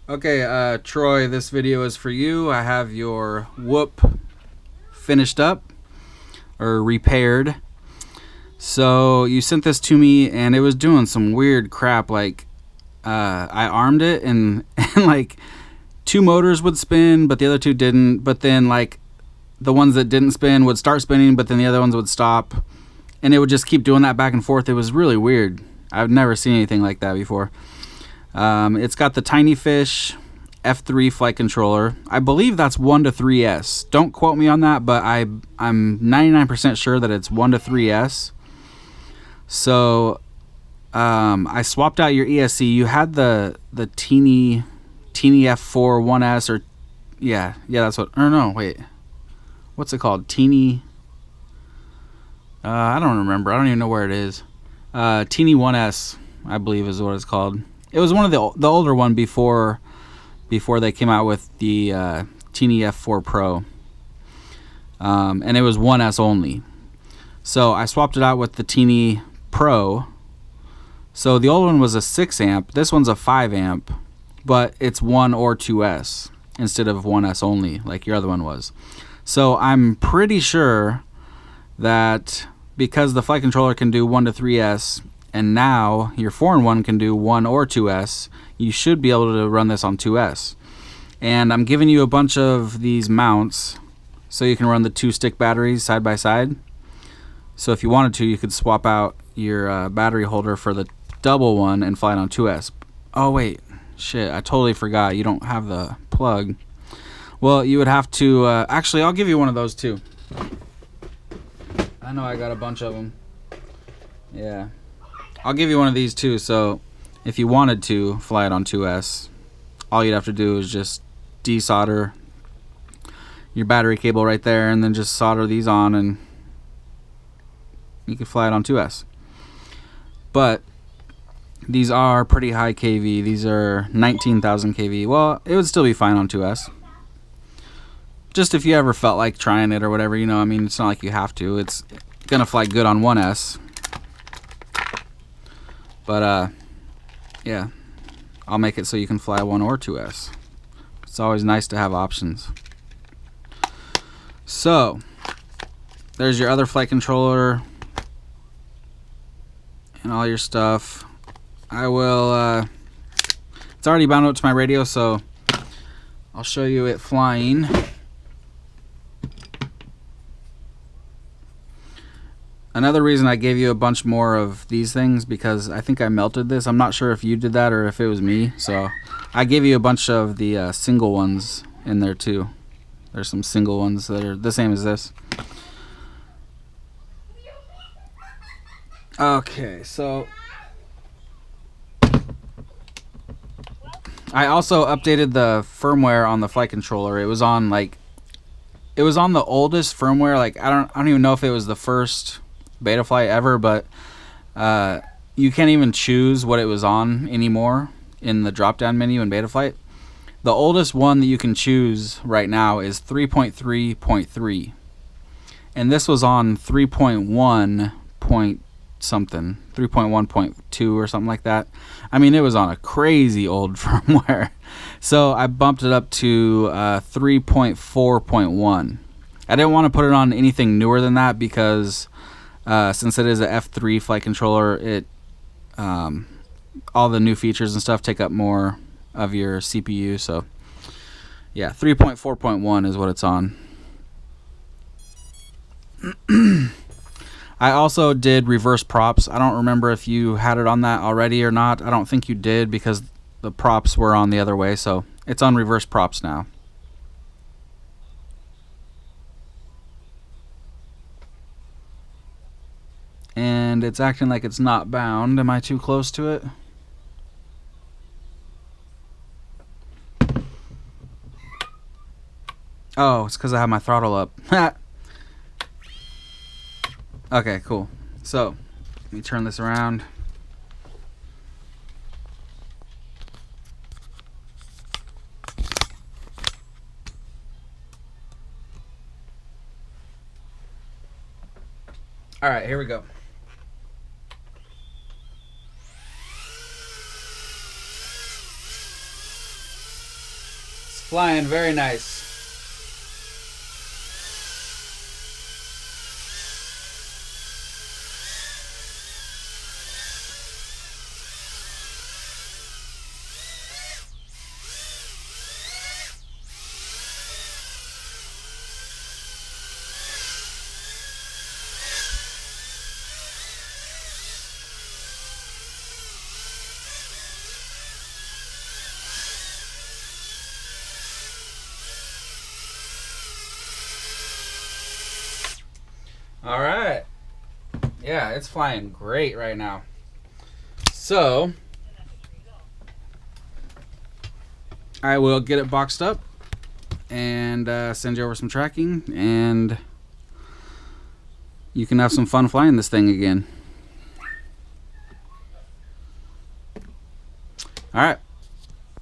Okay, Troy, this video is for you. I have your whoop finished up or repaired. So you sent this to me and it was doing some weird crap. Like I armed it and like two motors would spin, but the other two didn't. But then like the ones that didn't spin would start spinning, but then the other ones would stop. And it would just keep doing that back and forth. It was really weird. I've never seen anything like that before. It's got the Tiny Fish F3 flight controller. I believe that's 1 to 3S. Don't quote me on that, but I'm 99% sure that it's 1 to 3S. So I swapped out your ESC. You had the teeny F4 1S or yeah, that's what. Or no, wait. What's it called? Teeny. I don't remember. I don't even know where it is. Teeny 1S, I believe, is what it's called. It was one of the older one before they came out with the Teeny F4 Pro, and it was 1S only. So I swapped it out with the Teeny Pro. So the old one was a 6 amp. This one's a 5 amp, but it's 1 or 2S instead of 1S only, like your other one was. So I'm pretty sure that because the flight controller can do 1 to 3S, and now your foreign one can do 1 or 2S, you should be able to run this on 2S. And I'm giving you a bunch of these mounts so you can run the 2 stick batteries side by side. So if you wanted to, you could swap out your battery holder for the double one and fly it on 2S. Oh wait, shit, I totally forgot. You don't have the plug. Well, you would have to, actually I'll give you one of those too. I know I got a bunch of them. Yeah. I'll give you one of these too, so if you wanted to fly it on 2S, all you'd have to do is just desolder your battery cable right there and then just solder these on and you could fly it on 2S. But these are pretty high kV. These are 19,000 kV. Well, it would still be fine on 2S. Just if you ever felt like trying it or whatever, you know, I mean, it's not like you have to. It's gonna fly good on 1S. But yeah, I'll make it so you can fly 1 or 2S. It's always nice to have options. So there's your other flight controller and all your stuff. I will it's already bound up to my radio, so I'll show you it flying. Another reason I gave you a bunch more of these things, because I think I melted this. I'm not sure if you did that or if it was me. So I gave you a bunch of the single ones in there too. There's some single ones that are the same as this. Okay, so I also updated the firmware on the flight controller. It was on the oldest firmware. Like I don't even know if it was the first Betaflight ever, but you can't even choose what it was on anymore in the drop down menu in Betaflight. The oldest one that you can choose right now is 3.3.3, and this was on 3.1 point something, 3.1.2 or something like that. I mean, it was on a crazy old firmware. So I bumped it up to 3.4.1. I didn't want to put it on anything newer than that because since it is a F3 flight controller, it all the new features and stuff take up more of your CPU. So yeah, 3.4.1 is what it's on. I also did reverse props. I don't remember if you had it on that already or not. I don't think you did because the props were on the other way, so it's on reverse props now. And it's acting like it's not bound. Am I too close to it? Oh, it's because I have my throttle up. Okay, cool. So, let me turn this around. All right, here we go. Flying very nice. All right. Yeah, it's flying great right now. So, I will get it boxed up and send you over some tracking, and you can have some fun flying this thing again. All right.